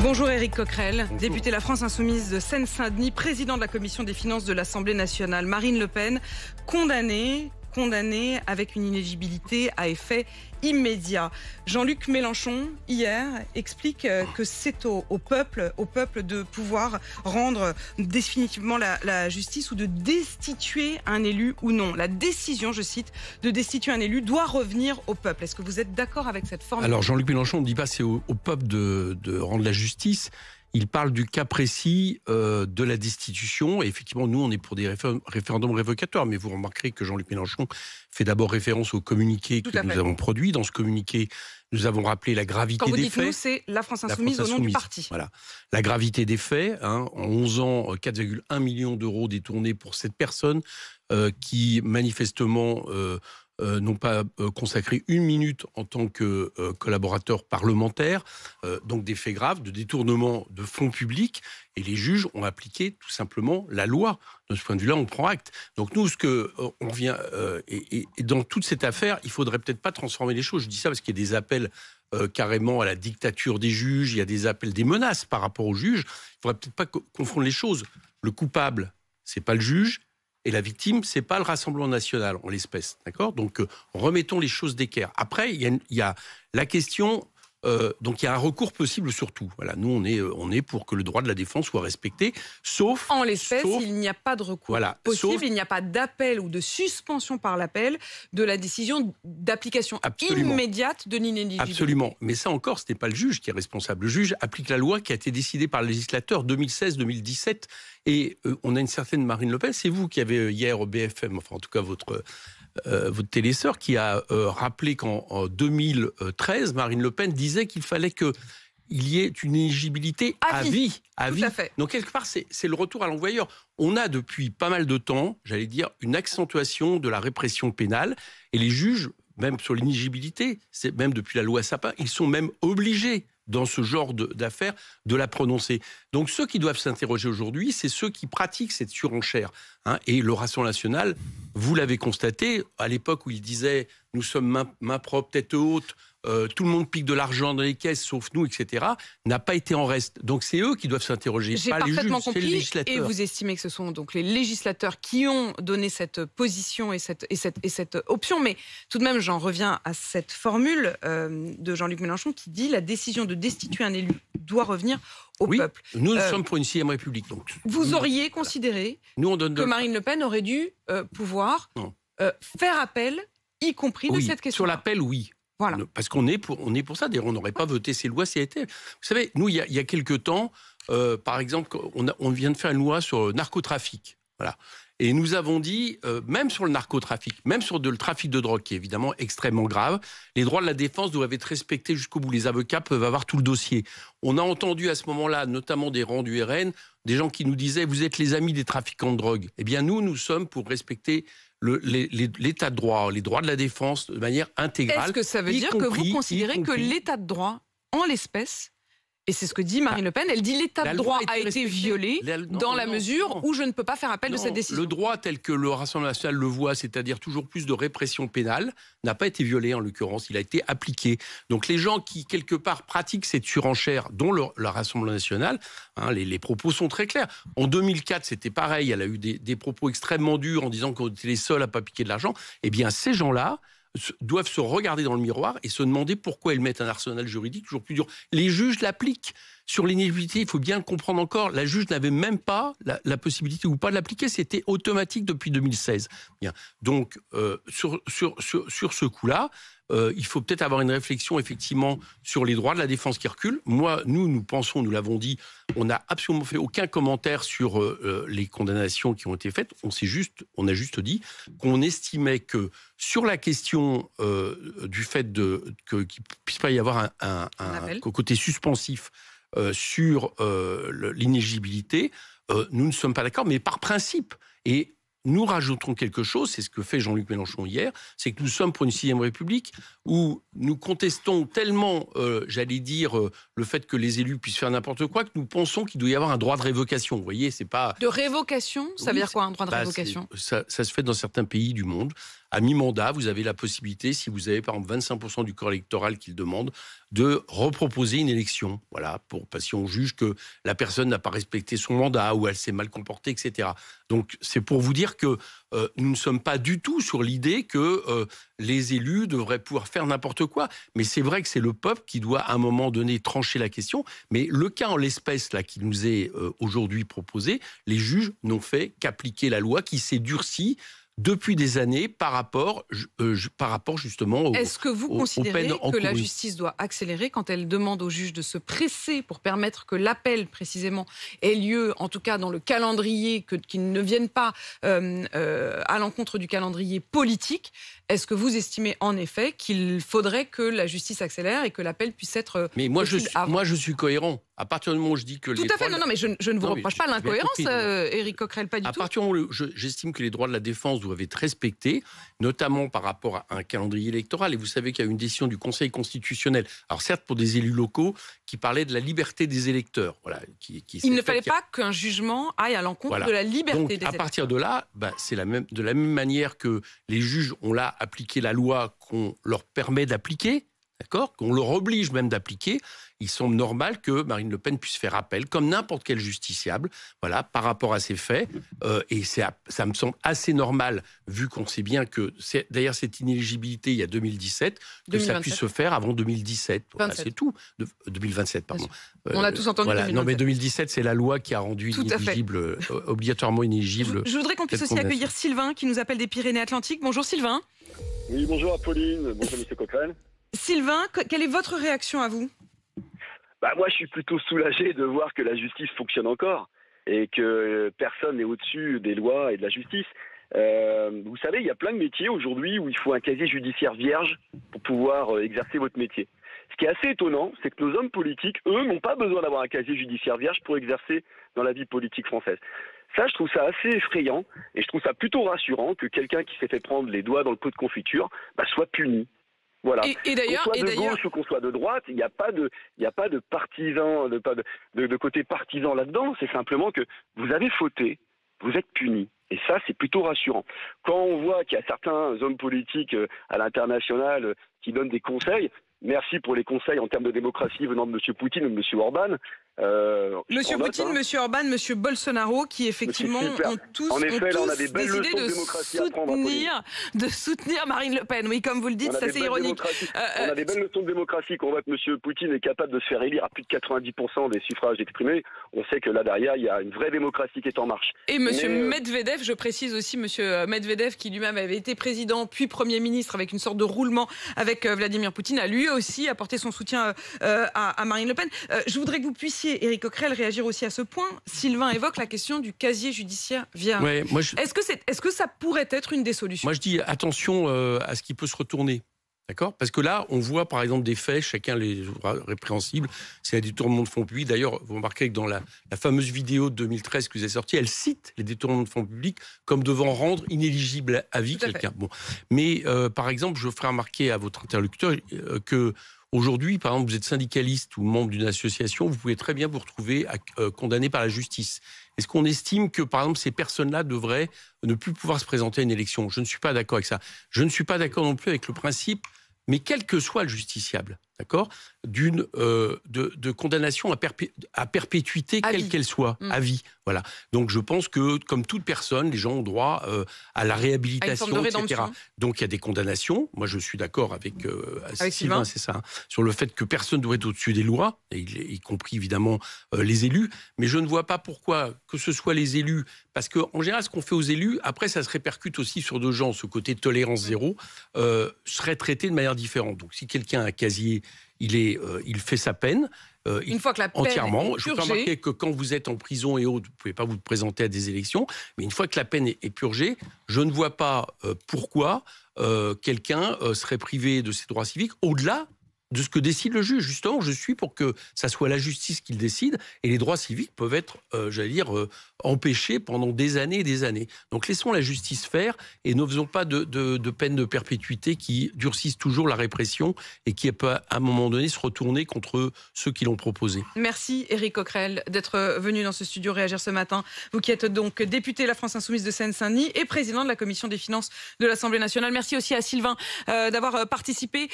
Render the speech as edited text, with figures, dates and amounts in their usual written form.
Bonjour Éric Coquerel, député La France Insoumise de Seine-Saint-Denis, président de la commission des finances de l'Assemblée nationale. Marine Le Pen, condamnée avec une inéligibilité à effet immédiat. Jean-Luc Mélenchon, hier, explique que c'est au peuple de pouvoir rendre définitivement la justice ou de destituer un élu ou non. La décision, je cite, de destituer un élu doit revenir au peuple. Est-ce que vous êtes d'accord avec cette forme? Alors Jean-Luc Mélenchon ne dit pas c'est au peuple de rendre la justice. Il parle du cas précis de la destitution. Et effectivement, nous, on est pour des référendums révocatoires. Mais vous remarquerez que Jean-Luc Mélenchon fait d'abord référence au communiqué que nous avons produit. Dans ce communiqué, nous avons rappelé la gravité des faits. Quand vous dites nous, c'est La France Insoumise au nom du parti. Voilà. La gravité des faits. En 11 ans, 4,1 millions d'euros détournés pour cette personne qui, manifestement... n'ont pas consacré une minute en tant que collaborateur parlementaire, donc des faits graves de détournement de fonds publics, et les juges ont appliqué tout simplement la loi. De ce point de vue-là, on prend acte. Donc nous, on vient et dans toute cette affaire, il faudrait peut-être pas transformer les choses. Je dis ça parce qu'il y a des appels carrément à la dictature des juges, il y a des appels, des menaces par rapport aux juges. Il faudrait peut-être pas confondre les choses. Le coupable, c'est pas le juge. Et la victime, c'est pas le Rassemblement national, en l'espèce, d'accord? Donc, remettons les choses d'équerre. Après, il y a la question... donc, il y a un recours possible sur tout. Voilà, nous, on est pour que le droit de la défense soit respecté, sauf... En l'espèce, il n'y a pas de recours possible, il n'y a pas d'appel ou de suspension par l'appel de la décision d'application immédiate de l'inéligibilité. Absolument. Mais ça encore, ce n'est pas le juge qui est responsable. Le juge applique la loi qui a été décidée par le législateur 2016-2017. Et on a une certaine Marine Le Pen. C'est vous qui avez hier au BFM, enfin en tout cas votre télésœur, qui a rappelé qu'en 2013, Marine Le Pen disait qu'il fallait qu'il y ait une éligibilité à vie. Tout à fait. Donc quelque part, c'est le retour à l'envoyeur. On a depuis pas mal de temps, j'allais dire, une accentuation de la répression pénale. Et les juges, même sur l'inéligibilité, c'est même depuis la loi Sapin, ils sont même obligés dans ce genre d'affaires, de la prononcer. Donc ceux qui doivent s'interroger aujourd'hui, c'est ceux qui pratiquent cette surenchère. Et le Rassemblement national, vous l'avez constaté, à l'époque où il disait « nous sommes main propre, tête haute », tout le monde pique de l'argent dans les caisses, sauf nous, etc., n'a pas été en reste. Donc c'est eux qui doivent s'interroger, pas les juges, c'est les législateurs. Et vous estimez que ce sont donc les législateurs qui ont donné cette position et cette option. Mais tout de même, j'en reviens à cette formule de Jean-Luc Mélenchon qui dit « la décision de destituer un élu doit revenir au peuple ». Nous sommes pour une 6e République. Donc, vous auriez considéré que Marine Le Pen aurait dû pouvoir faire appel, y compris de cette question. Sur l'appel, oui. Voilà. Parce qu'on est pour ça. D'ailleurs, on n'aurait pas voté ces lois si elles étaient. Vous savez, nous, il y a quelque temps, par exemple, on vient de faire une loi sur le narcotrafic. Voilà. Et nous avons dit, même sur le narcotrafic, même sur le trafic de drogue, qui est évidemment extrêmement grave, les droits de la défense doivent être respectés jusqu'au bout. Les avocats peuvent avoir tout le dossier. On a entendu à ce moment-là, notamment des rangs du RN, des gens qui nous disaient « vous êtes les amis des trafiquants de drogue ». Eh bien, nous sommes pour respecter l'état de droit, les droits de la défense de manière intégrale. Est-ce que ça veut dire que vous considérez que l'état de droit, en l'espèce, et c'est ce que dit Marine Le Pen, elle dit l'état de droit a été violé dans la mesure où je ne peux pas faire appel de cette décision. Le droit tel que le Rassemblement national le voit, c'est-à-dire toujours plus de répression pénale, n'a pas été violé en l'occurrence, il a été appliqué. Donc les gens qui, quelque part, pratiquent cette surenchère, dont le Rassemblement national, les propos sont très clairs. En 2004, c'était pareil, elle a eu des propos extrêmement durs en disant qu'on était les seuls à pas piquer de l'argent. Eh bien, ces gens-là doivent se regarder dans le miroir et se demander pourquoi ils mettent un arsenal juridique toujours plus dur. Les juges l'appliquent. Sur l'inéligibilité, il faut bien le comprendre encore, la juge n'avait même pas la possibilité ou pas de l'appliquer, c'était automatique depuis 2016. Bien. Donc, sur ce coup-là, il faut peut-être avoir une réflexion effectivement sur les droits de la défense qui reculent. Nous pensons, nous l'avons dit, on n'a absolument fait aucun commentaire sur les condamnations qui ont été faites. On a juste dit qu'on estimait que sur la question du fait qu'il ne puisse pas y avoir un côté suspensif sur l'inéligibilité, nous ne sommes pas d'accord, mais par principe. Et nous rajouterons quelque chose, c'est ce que fait Jean-Luc Mélenchon hier, c'est que nous sommes pour une 6e République où nous contestons tellement, j'allais dire, le fait que les élus puissent faire n'importe quoi, que nous pensons qu'il doit y avoir un droit de révocation. Vous voyez, c'est pas... De révocation? Ça veut dire quoi, un droit de révocation? Ça se fait dans certains pays du monde. À mi-mandat, vous avez la possibilité, si vous avez par exemple 25% du corps électoral qui le demande, de reproposer une élection. Voilà, parce qu'on juge que la personne n'a pas respecté son mandat ou elle s'est mal comportée, etc. Donc c'est pour vous dire que nous ne sommes pas du tout sur l'idée que les élus devraient pouvoir faire n'importe quoi. Mais c'est vrai que c'est le peuple qui doit à un moment donné trancher la question. Mais le cas en l'espèce là qui nous est aujourd'hui proposé, les juges n'ont fait qu'appliquer la loi qui s'est durcie depuis des années par rapport justement aux Est-ce que vous considérez que la justice doit accélérer quand elle demande aux juges de se presser pour permettre que l'appel, précisément, ait lieu, en tout cas dans le calendrier, qu'ils ne viennent pas à l'encontre du calendrier politique? Est-ce que vous estimez en effet qu'il faudrait que la justice accélère et que l'appel puisse être... Mais moi, je suis cohérent. À partir du moment où je dis que tout à fait, non, mais je ne vous reproche pas l'incohérence, Éric Coquerel, pas du tout. À partir du moment où j'estime que les droits de la défense doivent être respectés, notamment par rapport à un calendrier électoral. Et vous savez qu'il y a une décision du Conseil constitutionnel, alors certes pour des élus locaux, qui parlait de la liberté des électeurs. Voilà, il ne fallait pas qu'un jugement aille à l'encontre de la liberté des électeurs. Donc à partir de là, c'est de la même manière que les juges ont là appliqué la loi qu'on leur permet d'appliquer, d'accord, qu'on leur oblige même d'appliquer. Il semble normal que Marine Le Pen puisse faire appel, comme n'importe quel justiciable, voilà, par rapport à ces faits. Et ça me semble assez normal, vu qu'on sait bien que, d'ailleurs, cette inéligibilité, il y a 2017, que 2027. Ça puisse se faire avant 2017. Voilà, c'est tout. 2027, pardon. On a tous entendu voilà. 2027. Non, mais 2017, c'est la loi qui a rendu inéligible, obligatoirement inéligible. Je voudrais qu'on puisse aussi accueillir Sylvain, qui nous appelle des Pyrénées-Atlantiques. Bonjour Sylvain. Oui, bonjour Apolline. Bonjour M. Coquerel. Sylvain, quelle est votre réaction à vous ? Moi, je suis plutôt soulagé de voir que la justice fonctionne encore et que personne n'est au-dessus des lois et de la justice. Vous savez, il y a plein de métiers aujourd'hui où il faut un casier judiciaire vierge pour pouvoir exercer votre métier. Ce qui est assez étonnant, c'est que nos hommes politiques, eux, n'ont pas besoin d'avoir un casier judiciaire vierge pour exercer dans la vie politique française. Ça, je trouve ça assez effrayant et je trouve ça plutôt rassurant que quelqu'un qui s'est fait prendre les doigts dans le pot de confiture soit puni. Voilà. Et d'ailleurs, qu'on soit de gauche ou qu'on soit de droite, il n'y a pas de partisan, de côté partisan là-dedans. C'est simplement que vous avez fauté, vous êtes puni. Et ça, c'est plutôt rassurant. Quand on voit qu'il y a certains hommes politiques à l'international qui donnent des conseils, merci pour les conseils en termes de démocratie venant de M. Poutine ou de M. Orban. Monsieur Poutine, M. Orban, M. Bolsonaro, qui effectivement ont tous décidé de soutenir Marine Le Pen. Oui, comme vous le dites, c'est assez ironique. On a des belles leçons de démocratie. Quand on voit que M. Poutine est capable de se faire élire à plus de 90% des suffrages exprimés, on sait que là derrière, il y a une vraie démocratie qui est en marche. Et M. Medvedev, je précise aussi, M. Medvedev, qui lui-même avait été président puis Premier ministre avec une sorte de roulement avec Vladimir Poutine, a lui aussi apporté son soutien à Marine Le Pen. Je voudrais que vous puissiez, Éric Coquerel, réagir aussi à ce point. Sylvain évoque la question du casier judiciaire vierge. Ouais, est-ce que ça pourrait être une des solutions ? Moi, je dis attention à ce qui peut se retourner. D'accord ? Parce que là, on voit par exemple des faits, chacun les répréhensibles, c'est un détournement de fonds publics. D'ailleurs, vous remarquez que dans la fameuse vidéo de 2013 que vous avez sortie, elle cite les détournements de fonds publics comme devant rendre inéligible à vie quelqu'un. Bon. Mais par exemple, je ferai remarquer à votre interlocuteur que aujourd'hui, par exemple, vous êtes syndicaliste ou membre d'une association, vous pouvez très bien vous retrouver condamné par la justice. Est-ce qu'on estime que, par exemple, ces personnes-là devraient ne plus pouvoir se présenter à une élection ? Je ne suis pas d'accord avec ça. Je ne suis pas d'accord non plus avec le principe, mais quel que soit le justiciable, d'accord, de condamnation à perpétuité, quelle qu'elle soit, à vie. Voilà. Donc je pense que, comme toute personne, les gens ont droit à la réhabilitation, etc. Donc il y a des condamnations. Moi, je suis d'accord avec Sylvain, c'est ça, sur le fait que personne ne doit être au-dessus des lois, y compris évidemment les élus. Mais je ne vois pas pourquoi que ce soit les élus, parce qu'en général, ce qu'on fait aux élus, après, ça se répercute aussi sur d'autres gens. Ce côté tolérance zéro serait traité de manière différente. Donc si quelqu'un a un casier, il fait sa peine. Une fois que la peine entièrement. est Je peux remarquer que quand vous êtes en prison et autres, vous ne pouvez pas vous présenter à des élections. Mais une fois que la peine est purgée, je ne vois pas pourquoi quelqu'un serait privé de ses droits civiques au-delà de ce que décide le juge. Justement, je suis pour que ça soit la justice qui le décide et les droits civiques peuvent être, empêchés pendant des années et des années. Donc laissons la justice faire et ne faisons pas de peine de perpétuité qui durcissent toujours la répression et qui peut à un moment donné se retourner contre ceux qui l'ont proposé. Merci Éric Coquerel d'être venu dans ce studio réagir ce matin. Vous qui êtes donc député La France Insoumise de Seine-Saint-Denis et président de la commission des finances de l'Assemblée nationale. Merci aussi à Sylvain d'avoir participé.